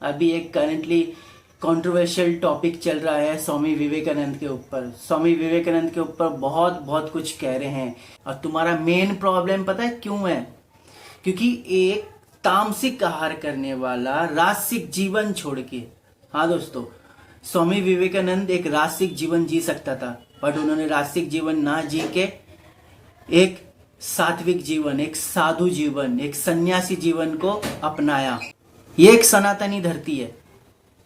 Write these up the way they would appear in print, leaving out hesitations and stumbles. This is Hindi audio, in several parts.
अभी एक करंटली कंट्रोवर्शियल टॉपिक चल रहा है स्वामी विवेकानंद के ऊपर। स्वामी विवेकानंद के ऊपर बहुत बहुत कुछ कह रहे हैं और तुम्हारा मेन प्रॉब्लम पता है क्यों है? क्योंकि एक तामसिक आहार करने वाला राजसिक जीवन छोड़ के, हाँ दोस्तों, स्वामी विवेकानंद एक राजसिक जीवन जी सकता था, बट उन्होंने राजसिक जीवन ना जी के एक सात्विक जीवन, एक साधु जीवन, एक सन्यासी जीवन को अपनाया। ये एक सनातनी धरती है,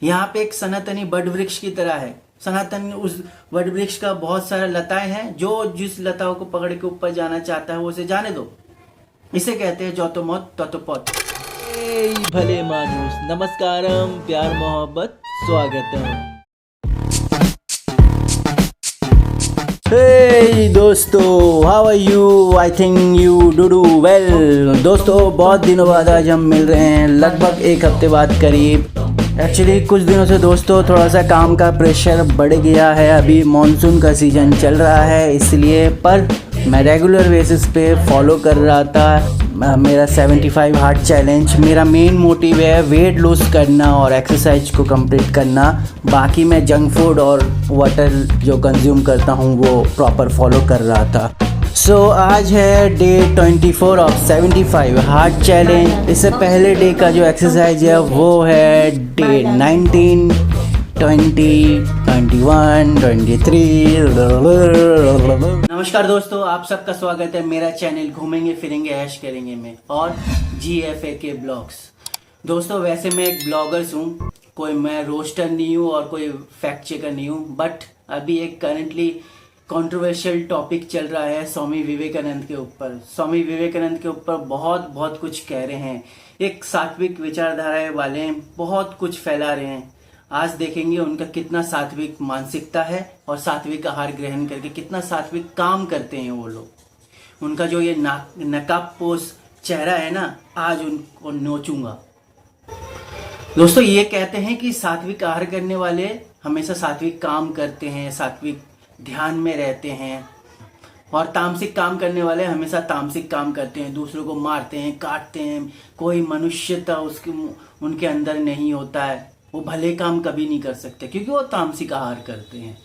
यहाँ पे एक सनातनी वट वृक्ष की तरह है। सनातन उस वट वृक्ष का बहुत सारा लताएं हैं, जो जिस लताओं को पकड़ के ऊपर जाना चाहता है वो उसे जाने दो। इसे कहते हैं जो तो मौत तो पौत। भले मानुस नमस्कारम, प्यार मोहब्बत स्वागतम। हे दोस्तों, how are you? I think you do well. दोस्तों, बहुत दिनों बाद आज हम मिल रहे हैं, लगभग एक हफ्ते बाद करीब। एक्चुअली कुछ दिनों से दोस्तों थोड़ा सा काम का प्रेशर बढ़ गया है। अभी मॉनसून का सीज़न चल रहा है इसलिए, पर मैं रेगुलर बेसिस पे फॉलो कर रहा था मेरा 75 हार्ट चैलेंज। मेरा मेन मोटिव है वेट लूज करना और एक्सरसाइज को कंप्लीट करना। बाकी मैं जंक फूड और वाटर जो कंज्यूम करता हूँ वो प्रॉपर फॉलो कर रहा था। सो आज है डे 24 ऑफ 75 हार्ट चैलेंज। इससे पहले डे का जो एक्सरसाइज है वो है डे 19, 20, 21, 23। नमस्कार दोस्तों, आप सबका स्वागत है मेरा चैनल घूमेंगे फिरेंगे ऐश करेंगे में और GFAK ब्लॉग्स। दोस्तों, वैसे मैं एक ब्लॉगर्स हूँ, कोई मैं रोस्टर नहीं हूँ और कोई फैक्ट चेकर नहीं हूँ, बट अभी एक करंटली कंट्रोवर्शियल टॉपिक चल रहा है स्वामी विवेकानंद के ऊपर। स्वामी विवेकानंद के ऊपर बहुत कुछ कह रहे हैं। एक सात्विक विचारधारा वाले बहुत कुछ फैला रहे हैं। आज देखेंगे उनका कितना सात्विक मानसिकता है और सात्विक आहार ग्रहण करके कितना सात्विक काम करते हैं वो लोग। उनका जो ये नकाबपोश चेहरा है ना, आज उनको नोचूंगा। दोस्तों, ये कहते हैं कि सात्विक आहार करने वाले हमेशा सात्विक काम करते हैं, सात्विक ध्यान में रहते हैं, और तामसिक काम करने वाले हमेशा तामसिक काम करते हैं, दूसरों को मारते हैं, काटते हैं, कोई मनुष्यता उनके अंदर नहीं होता है। वो भले काम कभी नहीं कर सकते क्योंकि वो तामसिक आहार करते हैं।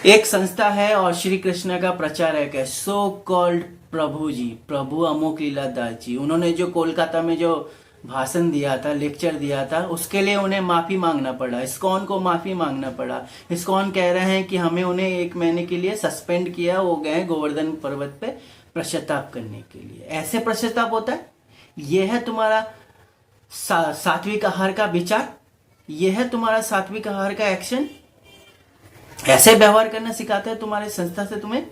एक संस्था है और श्री कृष्ण का प्रचारक है, सो कॉल्ड प्रभु जी, प्रभु अमोक लीलादास जी। उन्होंने जो कोलकाता में जो भाषण दिया था, लेक्चर दिया था, उसके लिए उन्हें माफी मांगना पड़ा। इस्कॉन को माफी मांगना पड़ा। इस्कॉन कह रहे हैं कि हमें उन्हें 1 महीने के लिए सस्पेंड किया, वो गए गोवर्धन पर्वत पे पश्चाताप करने के लिए। ऐसे पश्चाताप होता है? यह है तुम्हारा सात्विक आहार का विचार? यह है तुम्हारा सात्विक आहार का एक्शन? ऐसे व्यवहार करना सिखाते हैं तुम्हारे संस्था से तुम्हें?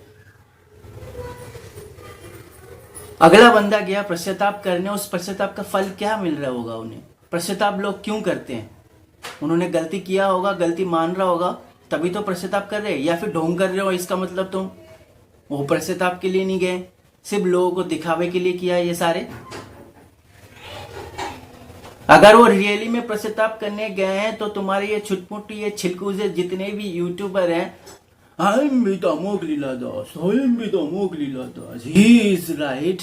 अगला बंदा गया पश्चाताप करने, उस पश्चाताप का फल क्या मिल रहा होगा उन्हें? पश्चाताप लोग क्यों करते हैं? उन्होंने गलती किया होगा, गलती मान रहा होगा, तभी तो पश्चाताप कर रहे हैं। या फिर ढोंग कर रहे हो, इसका मतलब तुम वो पश्चाताप के लिए नहीं गए, सिर्फ लोगों को दिखावे के लिए किया ये सारे। अगर वो रियली में पश्चाताप करने गए हैं तो तुम्हारे ये छुटमुट ये छिलकूजे जितने भी यूट्यूबर हैं, I am with Amok Leeladas, I am with Amok Leeladas, he is right,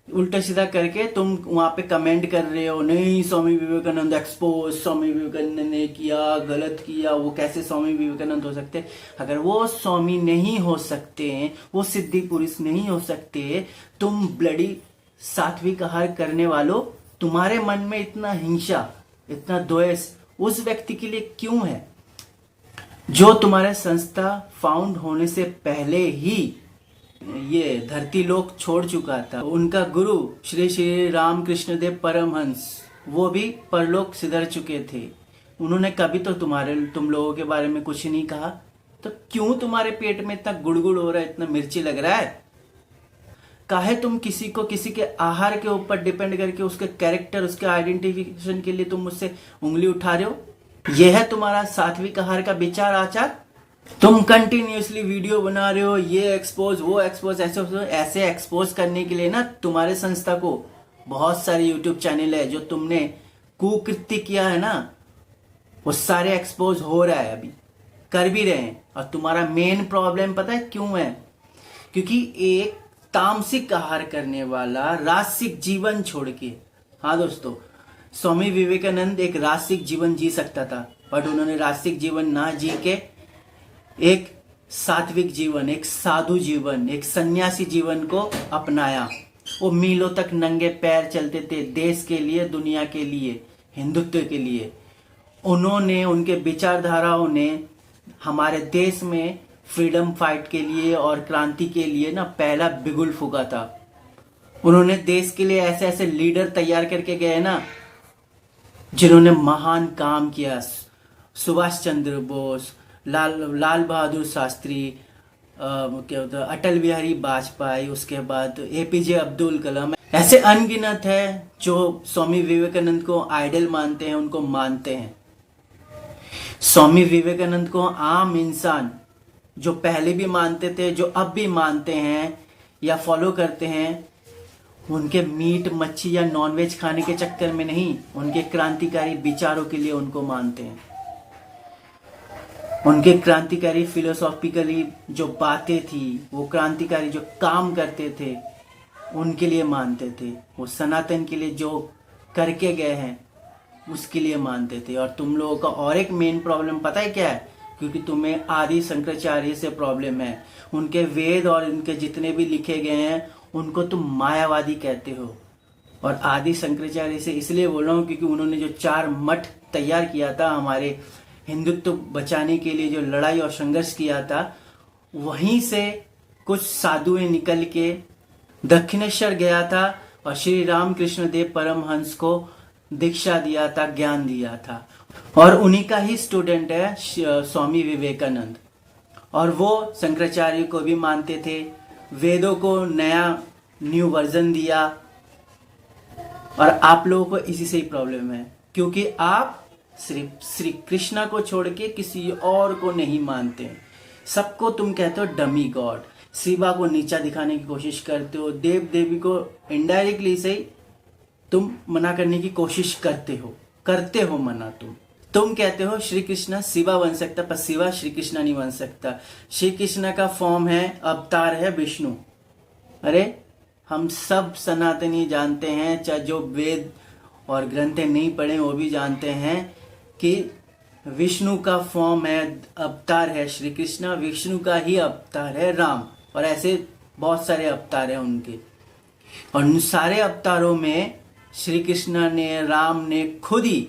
उल्टा सीधा करके तुम वहां पे कमेंट कर रहे हो, नहीं स्वामी विवेकानंद एक्सपोज, स्वामी विवेकानंद ने किया, गलत किया, वो कैसे स्वामी विवेकानंद हो सकते? अगर वो स्वामी नहीं हो सकते, वो सिद्धि पुरुष नहीं हो सकते, तुम ब्लडी सात्विक आहार करने वालों, तुम्हारे मन में इतना हिंसा, इतना द्वेष उस व्यक्ति के लिए क्यों है जो तुम्हारे संस्था फाउंड होने से पहले ही ये धरती लोक छोड़ चुका था? उनका गुरु श्री श्री रामकृष्ण देव परमहंस, वो भी परलोक सिधर चुके थे। उन्होंने कभी तो तुम लोगों के बारे में कुछ नहीं कहा, तो क्यों तुम्हारे पेट में इतना गुड़गुड़ हो रहा है, इतना मिर्ची लग रहा है? काहे तुम किसी के आहार के ऊपर डिपेंड करके उसके कैरेक्टर, उसके आइडेंटिफिकेशन के लिए तुम मुझसे उंगली उठा रहे हो? यह है तुम्हारा सात्विक आहार का विचार आचार? तुम कंटिन्यूअसली वीडियो बना रहे हो, ये एक्सपोज वो एक्सपोज, ऐसे एक्सपोज करने के लिए ना तुम्हारे संस्था को बहुत सारे यूट्यूब चैनल है, जो तुमने कुकृत्य किया है ना, वो सारे एक्सपोज हो रहा है, अभी कर भी रहे हैं। और तुम्हारा मेन प्रॉब्लम पता है क्यों है? क्योंकि एक तामसिक आहार करने वाला राजसिक जीवन छोड़ के, हाँ दोस्तों, स्वामी विवेकानंद एक राजसिक जीवन जी सकता था, बट उन्होंने राजसिक जीवन ना जी के एक सात्विक जीवन, एक साधु जीवन, एक सन्यासी जीवन को अपनाया। वो मीलों तक नंगे पैर चलते थे देश के लिए, दुनिया के लिए, हिंदुत्व के लिए। उन्होंने, उनके विचारधाराओं ने हमारे देश में फ्रीडम फाइट के लिए और क्रांति के लिए ना पहला बिगुल फूका था। उन्होंने देश के लिए ऐसे ऐसे लीडर तैयार करके गए ना, जिन्होंने महान काम किया। सुभाष चंद्र बोस, लाल बहादुर शास्त्री, क्या होता है, अटल बिहारी वाजपेयी, उसके बाद एपीजे अब्दुल कलाम। ऐसे अनगिनत है जो स्वामी विवेकानंद को आइडल मानते हैं, उनको मानते हैं। स्वामी विवेकानंद को आम इंसान जो पहले भी मानते थे, जो अब भी मानते हैं या फॉलो करते हैं, उनके मीट मच्छी या नॉनवेज खाने के चक्कर में नहीं, उनके क्रांतिकारी विचारों के लिए उनको मानते हैं। उनके क्रांतिकारी फिलोसॉफिकली जो बातें थी, वो क्रांतिकारी जो काम करते थे, उनके लिए मानते थे। वो सनातन के लिए जो करके गए हैं, उसके लिए मानते थे। और तुम लोगों का और एक मेन प्रॉब्लम पता है क्या है? क्योंकि तुम्हें आदि शंकराचार्य से प्रॉब्लम है। उनके वेद और उनके जितने भी लिखे गए हैं, उनको तुम मायावादी कहते हो। और आदि शंकराचार्य से इसलिए बोल रहा हूँ क्योंकि उन्होंने जो 4 मठ तैयार किया था, हमारे हिंदुत्व बचाने के लिए जो लड़ाई और संघर्ष किया था, वहीं से कुछ साधुएं निकल के दक्षिणेश्वर गया था और श्री रामकृष्ण देव परमहंस को दीक्षा दिया था, ज्ञान दिया था। और उन्हीं का ही स्टूडेंट है स्वामी विवेकानंद। और वो शंकराचार्य को भी मानते थे, वेदों को नया न्यू वर्जन दिया। और आप लोगों को इसी से ही प्रॉब्लम है, क्योंकि आप सिर्फ श्री कृष्णा को छोड़ के किसी और को नहीं मानते। सबको तुम कहते हो डमी गॉड, शिवा को नीचा दिखाने की कोशिश करते हो, देव देवी को इनडायरेक्टली से ही तुम मना करने की कोशिश करते हो मना। तुम कहते हो श्री कृष्णा शिवा बन सकता, पर शिवा श्री कृष्णा नहीं बन सकता। श्री कृष्णा का फॉर्म है, अवतार है विष्णु। अरे हम सब सनातनी जानते हैं, चाहे जो वेद और ग्रंथें नहीं पढ़े वो भी जानते हैं कि विष्णु का फॉर्म है, अवतार है श्री कृष्णा, विष्णु का ही अवतार है राम। और ऐसे बहुत सारे अवतार हैं उनके। और उन सारे अवतारों में श्री कृष्णा ने, राम ने खुद ही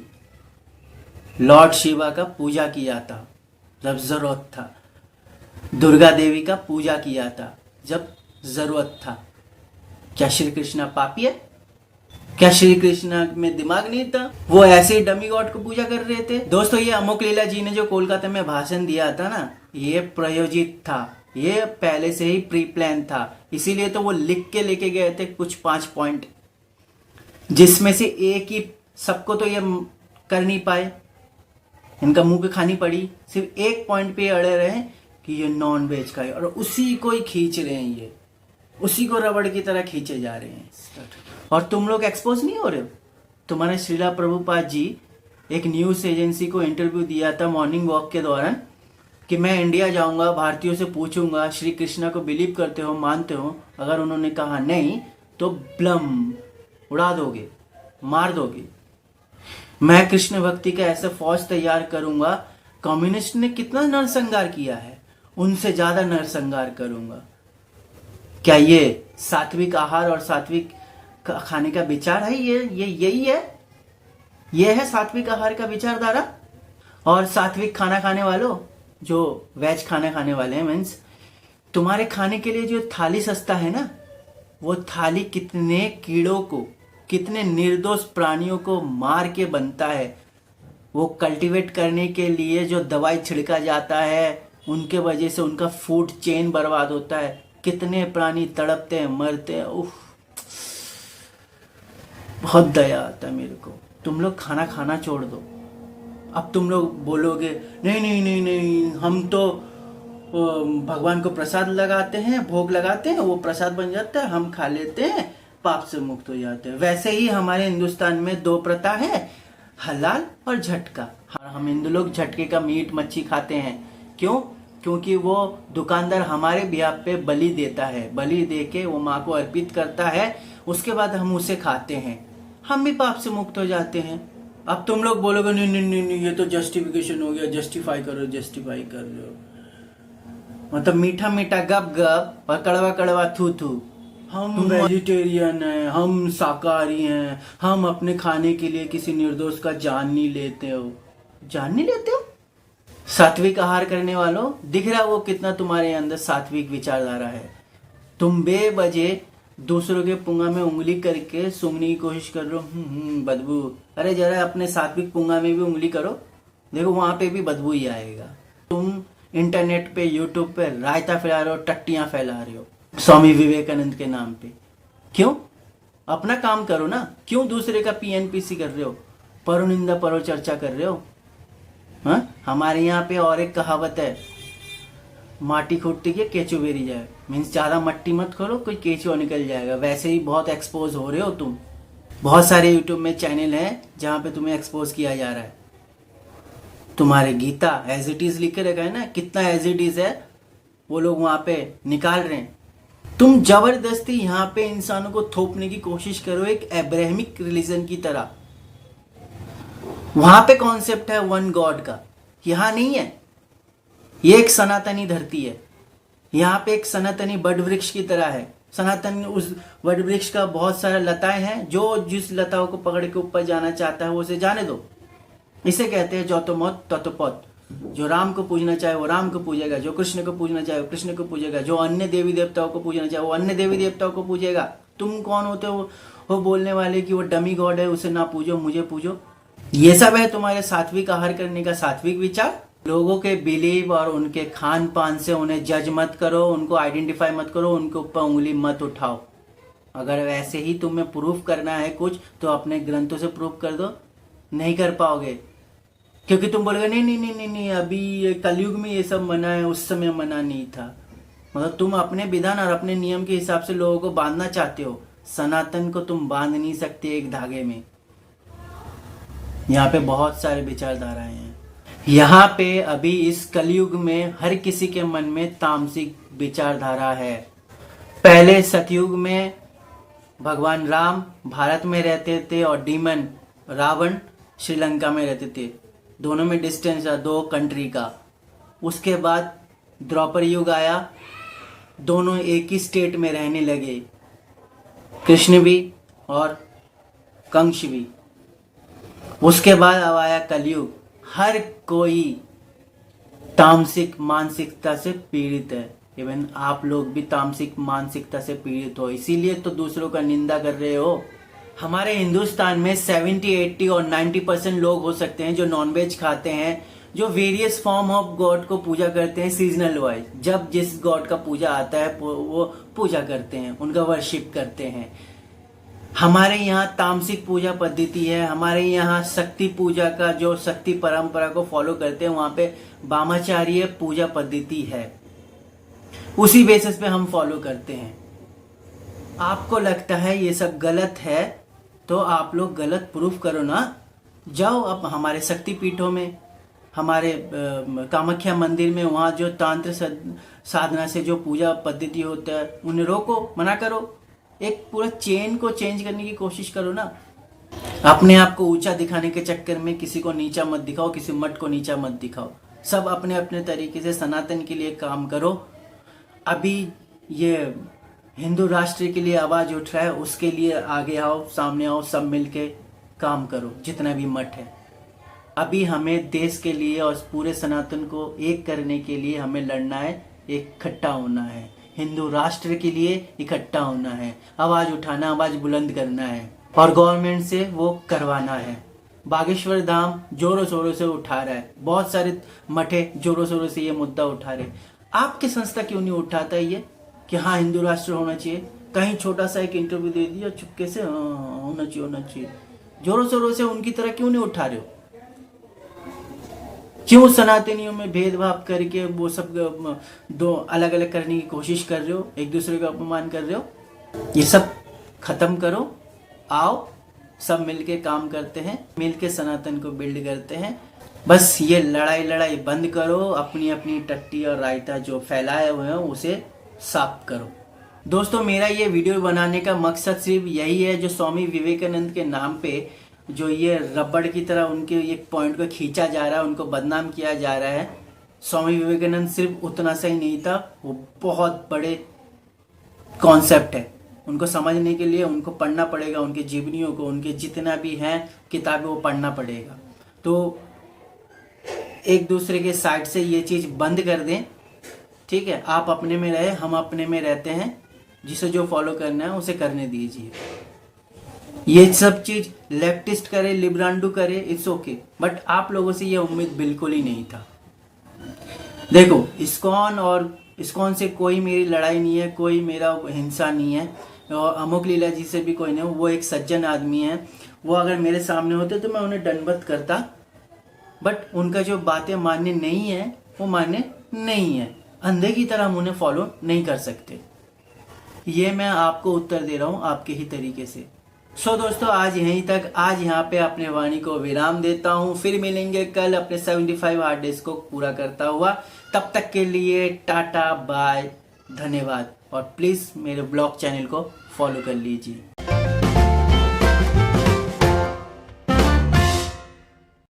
लॉर्ड शिवा का पूजा किया था जब जरूरत था, दुर्गा देवी का पूजा किया था जब जरूरत था। क्या श्री कृष्णा पापी है? क्या श्री कृष्णा में दिमाग नहीं था? वो ऐसे ही डमी गॉड को पूजा कर रहे थे। दोस्तों, ये अमोक लीला जी ने जो कोलकाता में भाषण दिया था ना, ये प्रयोजित था, ये पहले से ही प्री प्लान था। इसीलिए तो वो लिख के लेके गए थे कुछ 5 पॉइंट, जिसमें से एक ही सबको तो ये कर नहीं पाए, इनका मुंह पे खानी पड़ी। सिर्फ एक पॉइंट पे अड़े रहे कि ये नॉन वेज खाए, और उसी को ही खींच रहे हैं, ये उसी को रबड़ की तरह खींचे जा रहे हैं। और तुम लोग एक्सपोज नहीं हो रहे हो। तुम्हारे श्रीला प्रभुपाद जी एक न्यूज एजेंसी को इंटरव्यू दिया था मॉर्निंग वॉक के दौरान कि मैं इंडिया जाऊंगा, भारतीयों से पूछूंगा श्री कृष्णा को बिलीव करते हो, मानते हो? अगर उन्होंने कहा नहीं तो ब्लम उड़ा दोगे, मार दोगे। मैं कृष्ण भक्ति का ऐसा फौज तैयार करूंगा, कम्युनिस्ट ने कितना नरसंहार किया है, उनसे ज्यादा नरसंहार करूंगा। क्या ये सात्विक आहार और सात्विक खाने का विचार है? ये यही है, ये है सात्विक आहार का विचारधारा। और सात्विक खाना खाने वालों, जो वेज खाना खाने वाले हैं, मीन्स तुम्हारे खाने के लिए जो थाली सस्ता है ना, वो थाली कितने कीड़ों को, कितने निर्दोष प्राणियों को मार के बनता है। वो कल्टीवेट करने के लिए जो दवाई छिड़का जाता है, उनके वजह से उनका फूड चेन बर्बाद होता है। कितने प्राणी तड़पते हैं, मरते हैं। उफ, बहुत दया आता है मेरे को। तुम लोग खाना खाना छोड़ दो। अब तुम लोग बोलोगे नहीं नहीं नहीं नहीं, हम तो भगवान को प्रसाद लगाते हैं, भोग लगाते हैं, वो प्रसाद बन जाता है, हम खा लेते हैं, पाप से मुक्त हो जाते हैं। वैसे ही हमारे हिंदुस्तान में 2 प्रथा है, हलाल और झटका। हम हिंदू लोग झटके का मीट मच्छी खाते हैं। क्यों? क्योंकि वो दुकानदार हमारे बिहार पे बलि देता है, बलि दे के वो माँ को अर्पित करता है, उसके बाद हम उसे खाते हैं। हम भी पाप से मुक्त हो जाते हैं। अब तुम लोग बोलोगे नहीं नहीं नहीं नहीं, ये तो जस्टिफिकेशन हो गया, जस्टिफाई कर रहे हो। मतलब मीठा मीठा गप गप और कड़वा कड़वा थू थू। हम वेजिटेरियन हैं, हम शाकाहारी हैं, हम अपने खाने के लिए किसी निर्दोष का जान नहीं लेते हो। सात्विक आहार करने वालों, दिख रहा वो कितना तुम्हारे अंदर सात्विक विचारधारा है। तुम बेवजह दूसरों के पुंगा में उंगली करके सूंघने की कोशिश कर रहे हो, बदबू। अरे जरा अपने सात्विक पुंगा में भी उंगली करो, देखो वहां पे भी बदबू ही आएगा। तुम इंटरनेट पे, यूट्यूब पे रायता फैला रहे हो, टट्टियां फैला रहे हो स्वामी विवेकानंद के नाम पे। क्यों? अपना काम करो ना, क्यों दूसरे का पीएनपीसी कर रहे हो, परो निंदा परो चर्चा कर रहे हो? हाँ, हमारे यहाँ पे और एक कहावत है, माटी खोदती है केचू बेरी जाए। मीन्स ज्यादा मट्टी मत खोलो, कोई केचुआ निकल जाएगा। वैसे ही बहुत एक्सपोज हो रहे हो तुम। बहुत सारे यूट्यूब में चैनल हैं जहाँ पे तुम्हें एक्सपोज किया जा रहा है। तुम्हारे गीता एज इट इज लिख के रखा है ना, कितना एज इट इज है वो लोग वहां पे निकाल रहे हैं। तुम जबरदस्ती यहाँ पे इंसानों को थोपने की कोशिश करो एक अब्राहमिक रिलीजन की तरह। वहां पे कॉन्सेप्ट है वन गॉड का, यहां नहीं है। ये एक सनातनी धरती है, यहाँ पे एक सनातनी बड़ वृक्ष की तरह है। सनातन उस वट वृक्ष का बहुत सारा लताएं हैं, जो जिस लताओं को पकड़ के ऊपर जाना चाहता है वो उसे जाने दो। इसे कहते हैं जो मौत ततो पौत। जो राम को पूजना चाहे वो राम को पूजेगा, जो कृष्ण को पूजना चाहे वो कृष्ण को पूजेगा, जो अन्य देवी देवताओं को पूजना चाहे वो अन्य देवी देवताओं को पूजेगा। तुम कौन होते हो वो बोलने वाले कि वो डमी गॉड है, उसे ना पूजो, मुझे पूजो? ये सब है तुम्हारे सात्विक आहार करने का सात्विक विचार। लोगों के बिलीव और उनके खान पान से उन्हें जज मत करो, उनको आइडेंटिफाई मत करो, उनके ऊपर उंगली मत उठाओ। अगर वैसे ही तुम्हें प्रूफ करना है कुछ तो अपने ग्रंथों से प्रूफ कर दो। नहीं कर पाओगे क्योंकि तुम बोलोगे नहीं नहीं नहीं नहीं नहीं, अभी कलयुग में ये सब मना है, उस समय मना नहीं था। मतलब तुम अपने विधान और अपने नियम के हिसाब से लोगों को बांधना चाहते हो। सनातन को तुम बांध नहीं सकते एक धागे में। यहाँ पे बहुत सारे विचारधाराएं हैं। यहाँ पे अभी इस कलयुग में हर किसी के मन में तामसिक विचारधारा है। पहले सतयुग में भगवान राम भारत में रहते थे और डीमन रावण श्रीलंका में रहते थे। दोनों में डिस्टेंस है 2 कंट्री का। उसके बाद द्वापर युग आया, दोनों एक ही स्टेट में रहने लगे, कृष्ण भी और कंस भी। उसके बाद अब आया कलयुग। हर कोई तामसिक मानसिकता से पीड़ित है। इवन आप लोग भी तामसिक मानसिकता से पीड़ित हो, इसीलिए तो दूसरों का निंदा कर रहे हो। हमारे हिंदुस्तान में 70, 80 और 90% लोग हो सकते हैं जो नॉनवेज खाते हैं, जो वेरियस फॉर्म ऑफ गॉड को पूजा करते हैं सीजनल वाइज। जब जिस गॉड का पूजा आता है वो पूजा करते हैं, उनका वर्शिप करते हैं। हमारे यहाँ तामसिक पूजा पद्धति है। हमारे यहाँ शक्ति पूजा का, जो शक्ति परंपरा को फॉलो करते हैं, वहां पे वामाचार्य पूजा पद्धति है। उसी बेसिस पे हम फॉलो करते हैं। आपको लगता है ये सब गलत है तो आप लोग गलत प्रूफ करो ना। जाओ अब हमारे शक्ति पीठों में, हमारे कामाख्या मंदिर में, वहाँ जो तांत्र साधना से जो पूजा पद्धति होता है उन्हें रोको, मना करो। एक पूरा चेन को चेंज करने की कोशिश करो ना। अपने आप को ऊंचा दिखाने के चक्कर में किसी को नीचा मत दिखाओ, किसी मठ को नीचा मत दिखाओ। सब अपने अपने तरीके से सनातन के लिए काम करो। अभी ये हिंदू राष्ट्र के लिए आवाज उठ रहा है, उसके लिए आगे आओ, सामने आओ, सब मिलके काम करो, जितना भी मठ है। अभी हमें देश के लिए और पूरे सनातन को एक करने के लिए हमें लड़ना है, इकट्ठा होना है। हिंदू राष्ट्र के लिए इकट्ठा होना है, आवाज उठाना, आवाज बुलंद करना है और गवर्नमेंट से वो करवाना है। बागेश्वर धाम जोरों शोरों से उठा रहा है, बहुत सारे मठे जोरों शोरों से ये मुद्दा उठा रहे। आपकी संस्था क्यों नहीं उठाता ये कि हाँ हिंदू राष्ट्र होना चाहिए? कहीं छोटा सा एक इंटरव्यू दे दिया चुपके से, हाँ होना चाहिए। जोरों शोरों से उनकी तरह क्यों नहीं उठा रहे हो? क्यों सनातनियों में भेदभाव करके वो सब दो अलग अलग करने की कोशिश कर रहे हो, एक दूसरे का अपमान कर रहे हो? ये सब खत्म करो। आओ सब मिलके काम करते हैं, मिलके सनातन को बिल्ड करते हैं। बस ये लड़ाई बंद करो। अपनी अपनी टट्टी और रायता जो फैलाए हुए हैं उसे साफ करो। दोस्तों मेरा ये वीडियो बनाने का मकसद सिर्फ यही है, जो स्वामी विवेकानंद के नाम पे जो ये रबड़ की तरह उनके एक पॉइंट को खींचा जा रहा है, उनको बदनाम किया जा रहा है। स्वामी विवेकानंद सिर्फ उतना सा ही नहीं था, वो बहुत बड़े कॉन्सेप्ट है। उनको समझने के लिए उनको पढ़ना पड़ेगा, उनके जीवनियों को, उनके जितना भी हैं किताबें वो पढ़ना पड़ेगा। तो एक दूसरे के साइड से ये चीज़ बंद कर दें, ठीक है। आप अपने में रहे, हम अपने में रहते हैं, जिसे जो फॉलो करना है उसे करने दीजिए। ये सब चीज़ लेफ्टिस्ट करे, लिब्रांडू करे, इट्स ओके, बट आप लोगों से ये उम्मीद बिल्कुल ही नहीं था। देखो इस्कॉन से कोई मेरी लड़ाई नहीं है, कोई मेरा हिंसा नहीं है, और अमुक लीला जी से भी कोई नहीं। वो एक सज्जन आदमी है, वो अगर मेरे सामने होते तो मैं उन्हें दंडवत करता, बट उनका जो बातें मान्य नहीं है वो मान्य नहीं है। अंधे की तरह हम उन्हें फॉलो नहीं कर सकते। ये मैं आपको उत्तर दे रहा हूँ आपके ही तरीके से। सो दोस्तों आज यहीं तक, आज यहाँ पे अपने वाणी को विराम देता हूँ। फिर मिलेंगे कल अपने 75 हार्ड डेज को पूरा करता हुआ। तब तक के लिए टाटा बाय, धन्यवाद, और प्लीज़ मेरे ब्लॉग चैनल को फॉलो कर लीजिए।